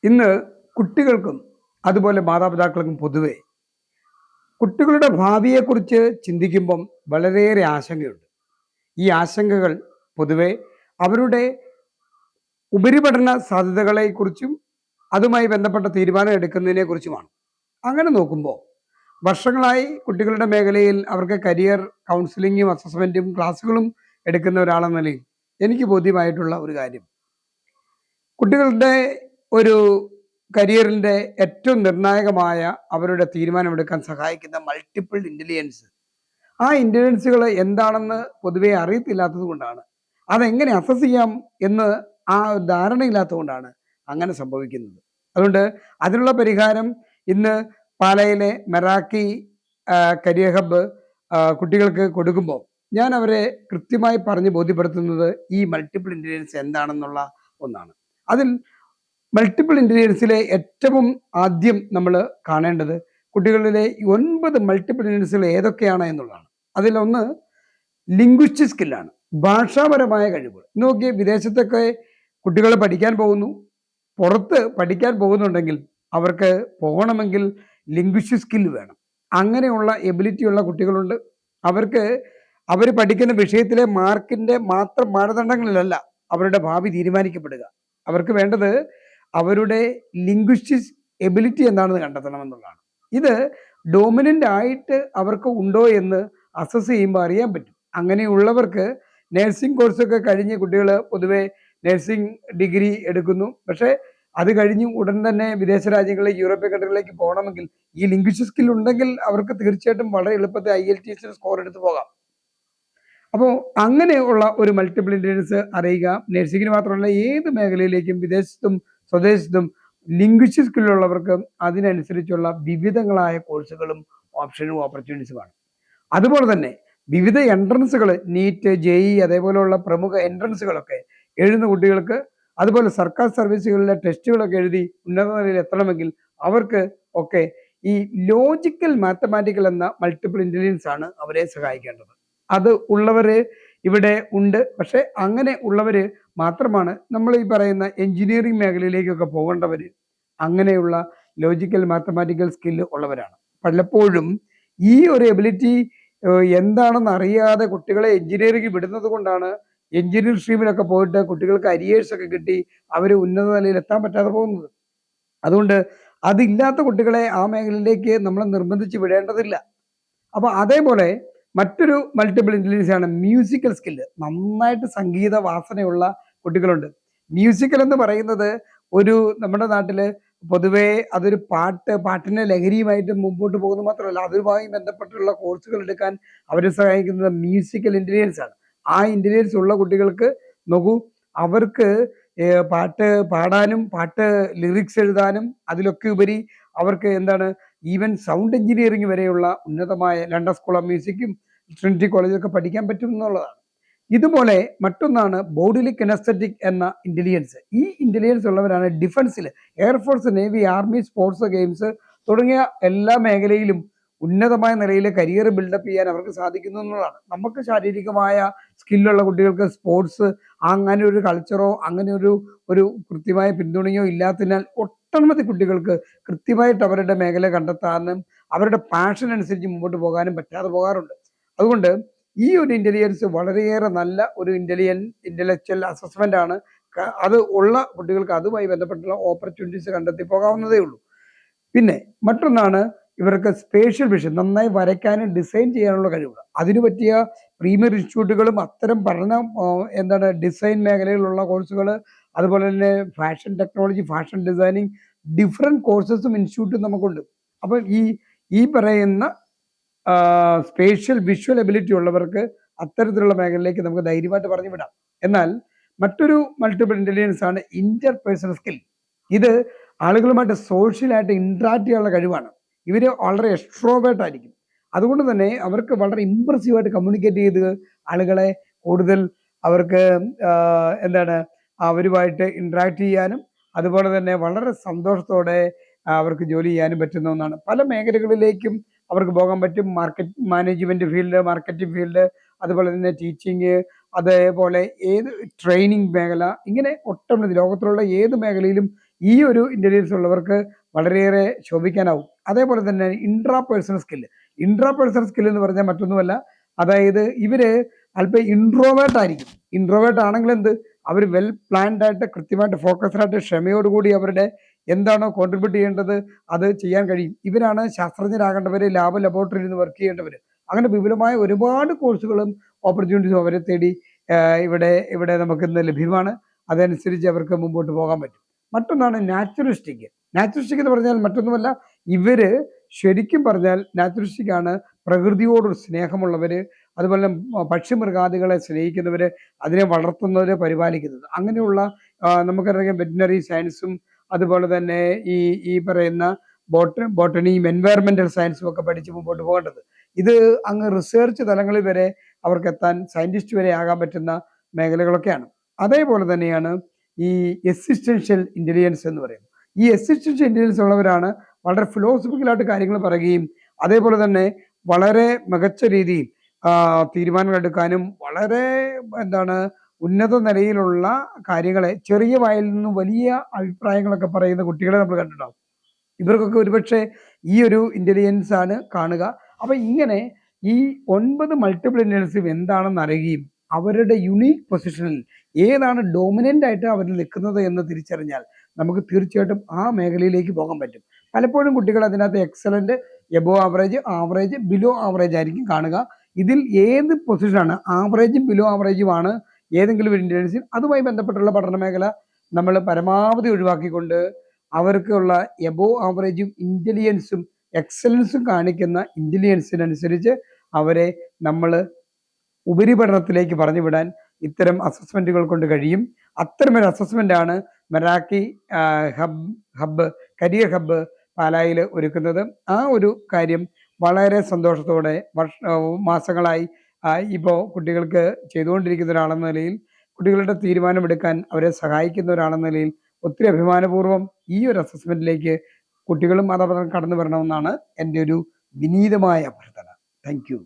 ഇന്ന് കുട്ടികൾക്കും അതുപോലെ മാതാപിതാക്കൾക്കും പൊതുവെ കുട്ടികളുടെ ഭാവിയെക്കുറിച്ച് ചിന്തിക്കുമ്പം വളരെയേറെ ആശങ്കയുണ്ട്. ഈ ആശങ്കകൾ പൊതുവെ അവരുടെ ഉപരിപഠന സാധ്യതകളെക്കുറിച്ചും അതുമായി ബന്ധപ്പെട്ട തീരുമാനം എടുക്കുന്നതിനെ കുറിച്ചുമാണ്. അങ്ങനെ നോക്കുമ്പോൾ വർഷങ്ങളായി കുട്ടികളുടെ മേഖലയിൽ അവർക്ക് കരിയർ കൗൺസിലിങ്ങും അസസ്മെൻറ്റും ക്ലാസ്സുകളും എടുക്കുന്ന ഒരാളെന്ന നിലയിൽ എനിക്ക് ബോധ്യമായിട്ടുള്ള ഒരു കാര്യം, കുട്ടികളുടെ ഒരു കരിയറിൻ്റെ ഏറ്റവും നിർണായകമായ അവരുടെ തീരുമാനമെടുക്കാൻ സഹായിക്കുന്ന മൾട്ടിപ്പിൾ ഇൻ്റലിജൻസ്, ആ ഇൻ്റലിജൻസുകൾ എന്താണെന്ന് പൊതുവെ അറിയത്തില്ലാത്തത് കൊണ്ടാണ്, അതെങ്ങനെ അസസ് ചെയ്യാം എന്ന് ആ ധാരണയില്ലാത്തത് കൊണ്ടാണ് അങ്ങനെ സംഭവിക്കുന്നത്. അതുകൊണ്ട് അതിനുള്ള പരിഹാരം ഇന്ന് പാലയിലെ മെറാക്കി കരിയർ ഹബ്ബ് കുട്ടികൾക്ക് കൊടുക്കുമ്പോൾ ഞാൻ അവരെ കൃത്യമായി പറഞ്ഞ് ബോധ്യപ്പെടുത്തുന്നത് ഈ മൾട്ടിപ്പിൾ ഇൻ്റലിജൻസ് എന്താണെന്നുള്ള ഒന്നാണ്. അതിൽ മൾട്ടിപ്പിൾ ഇൻ്റലിജൻസിലെ ഏറ്റവും ആദ്യം നമ്മൾ കാണേണ്ടത് കുട്ടികളിലെ 9 മൾട്ടിപ്പിൾ ഇൻ്റലിജൻസുകൾ ഏതൊക്കെയാണ് എന്നുള്ളതാണ്. അതിലൊന്ന് ലിംഗ്വിസ്റ്റിക് സ്കില്ലാണ്, ഭാഷാപരമായ കഴിവുകൾ. നോക്കിയ വിദേശത്തൊക്കെ കുട്ടികൾ പഠിക്കാൻ പോകുന്നു, പുറത്ത് പഠിക്കാൻ പോകുന്നുണ്ടെങ്കിൽ അവർക്ക് പോകണമെങ്കിൽ ലിംഗ്വിസ്റ്റിക് സ്കിൽ വേണം. അങ്ങനെയുള്ള എബിലിറ്റിയുള്ള കുട്ടികളുണ്ട്. അവർക്ക് അവർ പഠിക്കുന്ന വിഷയത്തിലെ മാർക്കിൻ്റെ മാത്രം മാനദണ്ഡങ്ങളിലല്ല അവരുടെ ഭാവി തീരുമാനിക്കപ്പെടുക. അവർക്ക് വേണ്ടത് അവരുടെ ലിംഗ്വിസ്റ്റിക് എബിലിറ്റി എന്താണെന്ന് കണ്ടെത്തണമെന്നുള്ളതാണ്. ഇത് ഡോമിനൻ്റ് ആയിട്ട് അവർക്ക് ഉണ്ടോ എന്ന് അസസ് ചെയ്യുമ്പോൾ അറിയാൻ പറ്റും. അങ്ങനെയുള്ളവർക്ക് നഴ്സിംഗ് കോഴ്സൊക്കെ കഴിഞ്ഞ് കുട്ടികൾ പൊതുവെ നഴ്സിംഗ് ഡിഗ്രി എടുക്കുന്നു. പക്ഷേ അത് കഴിഞ്ഞ് ഉടൻ തന്നെ വിദേശ രാജ്യങ്ങളിൽ യൂറോപ്യൻ കൺട്രികളിലേക്ക് പോകണമെങ്കിൽ ഈ ലിംഗ്വിസ്റ്റിക് സ്കിൽ ഉണ്ടെങ്കിൽ അവർക്ക് തീർച്ചയായിട്ടും വളരെ എളുപ്പത്തിൽ IELTS സ്കോർ എടുത്ത് പോകാം. അപ്പോൾ അങ്ങനെയുള്ള ഒരു മൾട്ടിപ്പിൾ ഇൻ്റലിജൻസ് അറിയുക. നഴ്സിംഗിന് മാത്രമല്ല, ഏത് മേഖലയിലേക്കും വിദേശത്തും സ്വദേശത്തും ലിംഗ്വിസ്റ്റിക് സ്കില്ലുള്ളവർക്ക് അതിനനുസരിച്ചുള്ള വിവിധങ്ങളായ കോഴ്സുകളും ഓപ്ഷനും ഓപ്പർച്യൂണിറ്റീസുമാണ്. അതുപോലെ തന്നെ വിവിധ എൻട്രൻസുകൾ, നീറ്റ്, JEE അതേപോലെയുള്ള പ്രമുഖ എൻട്രൻസുകളൊക്കെ എഴുതുന്ന കുട്ടികൾക്ക്, അതുപോലെ സർക്കാർ സർവീസുകളിലെ ടെസ്റ്റുകളൊക്കെ എഴുതി ഉന്നത നിലയിൽ എത്തണമെങ്കിൽ അവർക്ക് ഒക്കെ ഈ ലോജിക്കൽ മാത്തമാറ്റിക്കൽ എന്ന മൾട്ടിപ്പിൾ ഇൻ്റലിജൻസ് ആണ് അവരെ സഹായിക്കേണ്ടത്. അത് ഉള്ളവർ ഇവിടെ ഉണ്ട്. പക്ഷേ അങ്ങനെ ഉള്ളവർ മാത്രമാണ് നമ്മൾ ഈ പറയുന്ന എൻജിനീയറിംഗ് മേഖലയിലേക്കൊക്കെ പോകേണ്ടവർ. അങ്ങനെയുള്ള ലോജിക്കൽ മാത്തമാറ്റിക്കൽ സ്കില്ല് ഉള്ളവരാണ്. പലപ്പോഴും ഈ ഒരു എബിലിറ്റി എന്താണെന്ന് അറിയാതെ കുട്ടികളെ എൻജിനീയറിംഗ് വിടുന്നത് കൊണ്ടാണ് എൻജിനീയറിംഗ് സ്ട്രീമിലൊക്കെ പോയിട്ട് കുട്ടികൾക്ക് അരിയേഴ്സൊക്കെ കിട്ടി അവർ ഉന്നത നിലയിൽ എത്താൻ പറ്റാതെ പോകുന്നത്. അതുകൊണ്ട് അതില്ലാത്ത കുട്ടികളെ ആ മേഖലയിലേക്ക് നമ്മൾ നിർബന്ധിച്ച് വിടേണ്ടതില്ല. അപ്പോൾ അതേപോലെ മറ്റൊരു മൾട്ടിപ്പിൾ ഇൻ്റലിജൻസ് ആണ് മ്യൂസിക്കൽ സ്കില്ല്. നന്നായിട്ട് സംഗീത വാസനയുള്ള കുട്ടികളുണ്ട്. മ്യൂസിക്കൽ എന്ന് പറയുന്നത് ഒരു നമ്മുടെ നാട്ടിൽ പൊതുവേ അതൊരു പാട്ടിൻ്റെ ലഹരിയുമായിട്ട് മുമ്പോട്ട് പോകുന്നത് മാത്രമല്ല, അതുമായി ബന്ധപ്പെട്ടുള്ള കോഴ്സുകൾ എടുക്കാൻ അവരെ സഹായിക്കുന്നത് മ്യൂസിക്കൽ ഇൻ്റലിജൻസ് ആണ്. ആ ഇൻ്റലിജൻസ് ഉള്ള കുട്ടികൾക്ക് നോക്കൂ, അവർക്ക് പാട്ട് പാടാനും പാട്ട് ലിറിക്സ് എഴുതാനും അതിലൊക്കെ ഉപരി അവർക്ക് എന്താണ്, ഈവൻ സൗണ്ട് എഞ്ചിനീയറിംഗ് വരെയുള്ള ഉന്നതമായ ലണ്ടൻ സ്കൂൾ ഓഫ് മ്യൂസിക്കും ട്രിനിറ്റി കോളേജൊക്കെ പഠിക്കാൻ പറ്റും എന്നുള്ളതാണ്. ഇതുപോലെ മറ്റൊന്നാണ് ബോഡിലി കിനസ്തറ്റിക് എന്ന ഇൻ്റലിജൻസ്. ഈ ഇൻ്റലിജൻസ് ഉള്ളവരാണ് ഡിഫൻസിൽ, air force, navy, army, sports, games തുടങ്ങിയ എല്ലാ മേഖലയിലും ഉന്നതമായ നിലയിൽ കരിയർ ബിൽഡപ്പ് ചെയ്യാൻ അവർക്ക് സാധിക്കുന്നു എന്നുള്ളതാണ്. നമുക്ക് ശാരീരികമായ സ്കില്ലുള്ള കുട്ടികൾക്ക് സ്പോർട്സ് അങ്ങനെ ഒരു കൾച്ചറോ അങ്ങനെ ഒരു കൃത്യമായ പിന്തുണയോ ഇല്ലാത്തതിനാൽ ഒട്ടനവധി കുട്ടികൾക്ക് കൃത്യമായിട്ട് അവരുടെ മേഖല കണ്ടെത്താനും അവരുടെ പാഷൻ അനുസരിച്ച് മുമ്പോട്ട് പോകാനും പറ്റാതെ പോകാറുണ്ട്. അതുകൊണ്ട് ഈ ഒരു ഇൻ്റലിജൻസ് വളരെയേറെ നല്ല ഒരു ഇൻ്റലക്ച്വൽ അസസ്മെൻ്റ് ആണ്. അത് ഉള്ള കുട്ടികൾക്ക് അതുമായി ബന്ധപ്പെട്ടുള്ള ഓപ്പർച്യൂണിറ്റീസ് കണ്ടെത്തി പോകാവുന്നതേ ഉള്ളൂ. പിന്നെ മറ്റൊന്നാണ് ഇവർക്ക് സ്പേഷ്യൽ വിഷൻ, നന്നായി വരയ്ക്കാനും ഡിസൈൻ ചെയ്യാനുള്ള കഴിവ്. അതിനു പറ്റിയ പ്രീമിയർ ഇൻസ്റ്റിറ്റ്യൂട്ടുകളും അത്തരം പഠനം ഡിസൈൻ മേഖലയിലുള്ള കോഴ്സുകൾ, അതുപോലെ തന്നെ fashion technology, fashion designing, different കോഴ്സസും ഇൻസ്റ്റിറ്റ്യൂട്ടും നമുക്കുണ്ട്. അപ്പോൾ ഈ പറയുന്ന സ്പേഷ്യൽ വിഷ്വൽ എബിലിറ്റി ഉള്ളവർക്ക് അത്തരത്തിലുള്ള മേഖലയിലേക്ക് നമുക്ക് ധൈര്യമായിട്ട് പറഞ്ഞു വിടാം. എന്നാൽ മറ്റൊരു മൾട്ടിപ്പിൾ ഇൻ്റലിജൻസ് ആണ് ഇന്റർ പേഴ്സണൽ സ്കിൽ. ഇത് ആളുകളുമായിട്ട് സോഷ്യലായിട്ട് ഇൻട്രാക്ട് ചെയ്യാനുള്ള കഴിവാണ്. ഇവർ വളരെ എക്സ്ട്രോവേർട്ട് ആയിരിക്കും. അതുകൊണ്ട് തന്നെ അവർക്ക് വളരെ ഇമ്പ്രസീവായിട്ട് കമ്മ്യൂണിക്കേറ്റ് ചെയ്ത് ആളുകളെ കൂടുതൽ അവർക്ക് അവരുമായിട്ട് ഇൻട്രാക്ട് ചെയ്യാനും അതുപോലെ തന്നെ വളരെ സന്തോഷത്തോടെ അവർക്ക് ജോലി ചെയ്യാനും പറ്റുന്ന ഒന്നാണ്. പല മേഖലകളിലേക്കും അവർക്ക് പോകാൻ പറ്റും. Market management field, marketing field, അതുപോലെ തന്നെ ടീച്ചിങ്, അതേപോലെ ഏത് ട്രെയിനിങ് മേഖല, ഇങ്ങനെ ഒട്ടനവധി ലോകത്തിലുള്ള ഏത് മേഖലയിലും ഈ ഒരു ഇൻ്റലിജൻസ് ഉള്ളവർക്ക് വളരെയേറെ ശോഭിക്കാനാവും. അതേപോലെ തന്നെ ഇൻട്രാ പേഴ്സണൽ സ്കിൽ എന്ന് പറഞ്ഞാൽ മറ്റൊന്നുമല്ല, അതായത് ഇവര് അല്പം ഇൻട്രോവേർട്ട് ആയിരിക്കും. ഇൻട്രോവേർട്ട് ആണെങ്കിൽ എന്ത്, അവർ വെൽ പ്ലാൻഡ് ആയിട്ട് കൃത്യമായിട്ട് ഫോക്കസ്ഡ് ആയിട്ട് ക്ഷമയോടുകൂടി അവരുടെ എന്താണോ കോൺട്രിബ്യൂട്ട് ചെയ്യേണ്ടത് അത് ചെയ്യാൻ കഴിയും. ഇവരാണ് ശാസ്ത്രജ്ഞരാകേണ്ടവർ, ലബോറട്ടറിയിൽ നിന്ന് വർക്ക് ചെയ്യേണ്ടവർ. അങ്ങനെ വിപുലമായ ഒരുപാട് കോഴ്സുകളും ഓപ്പർച്യൂണിറ്റീസും അവരെ തേടി ഇവിടെ ഇവിടെ നമുക്ക് ഇന്ന് ലഭ്യമാണ്. അതനുസരിച്ച് അവർക്ക് മുമ്പോട്ട് പോകാൻ പറ്റും. മറ്റൊന്നാണ് നാച്ചുറിസ്റ്റിക്. നാച്ചുറിസ്റ്റിക് എന്ന് പറഞ്ഞാൽ മറ്റൊന്നുമല്ല, ഇവര് ശരിക്കും പറഞ്ഞാൽ നാച്ചുറിസ്റ്റിക് ആണ്. പ്രകൃതിയോടൊരു സ്നേഹമുള്ളവര്, അതുപോലെ പക്ഷിമൃഗാദികളെ സ്നേഹിക്കുന്നവര്, അതിനെ വളർത്തുന്നവര്, പരിപാലിക്കുന്നത്. അങ്ങനെയുള്ള നമുക്കറിയാം വെറ്റിനറി സയൻസും അതുപോലെ തന്നെ ഈ ഈ പറയുന്ന ബോട്ടണിയും എൻവയറമെന്റൽ സയൻസും ഒക്കെ പഠിച്ച് മുമ്പോട്ട് പോകേണ്ടത്. ഇത് അങ്ങ് റിസർച്ച് തലങ്ങളിൽ വരെ അവർക്ക് എത്താൻ, സയന്റിസ്റ്റ് വരെ ആകാൻ പറ്റുന്ന മേഖലകളൊക്കെയാണ്. അതേപോലെ തന്നെയാണ് ഈ എക്സിസ്റ്റൻഷ്യൽ ഇന്റലിജൻസ് എന്ന് പറയുന്നത്. ഈ എക്സിസ്റ്റൻഷ്യൽ ഇന്റലിജൻസ് ഉള്ളവരാണ് വളരെ ഫിലോസഫിക്കലായിട്ട് കാര്യങ്ങൾ പറയുകയും അതേപോലെ തന്നെ വളരെ മികച്ച രീതിയിൽ തീരുമാനങ്ങൾ എടുക്കാനും വളരെ എന്താണ് ഉന്നത നിലയിലുള്ള കാര്യങ്ങളെ ചെറിയ വായിൽ നിന്നും വലിയ അഭിപ്രായങ്ങളൊക്കെ പറയുന്ന കുട്ടികളെ നമ്മൾ കണ്ടിട്ടുണ്ടാവും. ഇവർക്കൊക്കെ ഒരുപക്ഷെ ഈ ഒരു ഇന്റലിജൻസ് ആണ് കാണുക. അപ്പൊ ഇങ്ങനെ ഈ 9 മൾട്ടിപ്പിൾ ഇന്റലിജൻസും എന്താണെന്ന് അറിയുകയും അവരുടെ യുണീക്ക് പൊസിഷനിൽ ഏതാണ് ഡോമിനന്റ് ആയിട്ട് അവർ നിൽക്കുന്നത് എന്ന് തിരിച്ചറിഞ്ഞാൽ നമുക്ക് തീർച്ചയായിട്ടും ആ മേഖലയിലേക്ക് പോകാൻ പറ്റും. പലപ്പോഴും കുട്ടികൾ അതിനകത്ത് excellent, above average, average, below average ആയിരിക്കും കാണുക. ഇതിൽ ഏത് പൊസിഷനാണ് ആവറേജും ബിലോ ആവറേജും ആണ് ഏതെങ്കിലും ഒരു ഇന്റലിജൻസിൽ, അതുമായി ബന്ധപ്പെട്ടുള്ള പഠന മേഖല നമ്മൾ പരമാവധി ഒഴിവാക്കിക്കൊണ്ട് അവർക്കുള്ള എബോ ആവറേജും ഇന്റലിജൻസും എക്സലൻസും കാണിക്കുന്ന ഇന്റലിജൻസിനനുസരിച്ച് അവരെ നമ്മൾ ഉപരിപഠനത്തിലേക്ക് പറഞ്ഞു വിടാൻ ഇത്തരം അസസ്മെന്റുകൾ കൊണ്ട് കഴിയും. അത്തരമൊരു അസസ്മെന്റ് ആണ് മെറാക്കി കരിയർ ഹബ്ബ് പാലായിൽ ഒരുക്കുന്നത്. ആ ഒരു കാര്യം വളരെ സന്തോഷത്തോടെ മാസങ്ങളായി ഇപ്പോൾ കുട്ടികൾക്ക് ചെയ്തുകൊണ്ടിരിക്കുന്ന ഒരാളെന്ന നിലയിൽ, കുട്ടികളുടെ തീരുമാനമെടുക്കാൻ അവരെ സഹായിക്കുന്ന ഒരാളെന്ന നിലയിൽ ഒത്തിരി അഭിമാനപൂർവ്വം ഈ ഒരു അസസ്മെന്റിലേക്ക് കുട്ടികളും മാതാപിതാക്കളും കടന്നു വരണമെന്നാണ് എൻ്റെ ഒരു വിനീതമായ അഭ്യർത്ഥന. Thank you.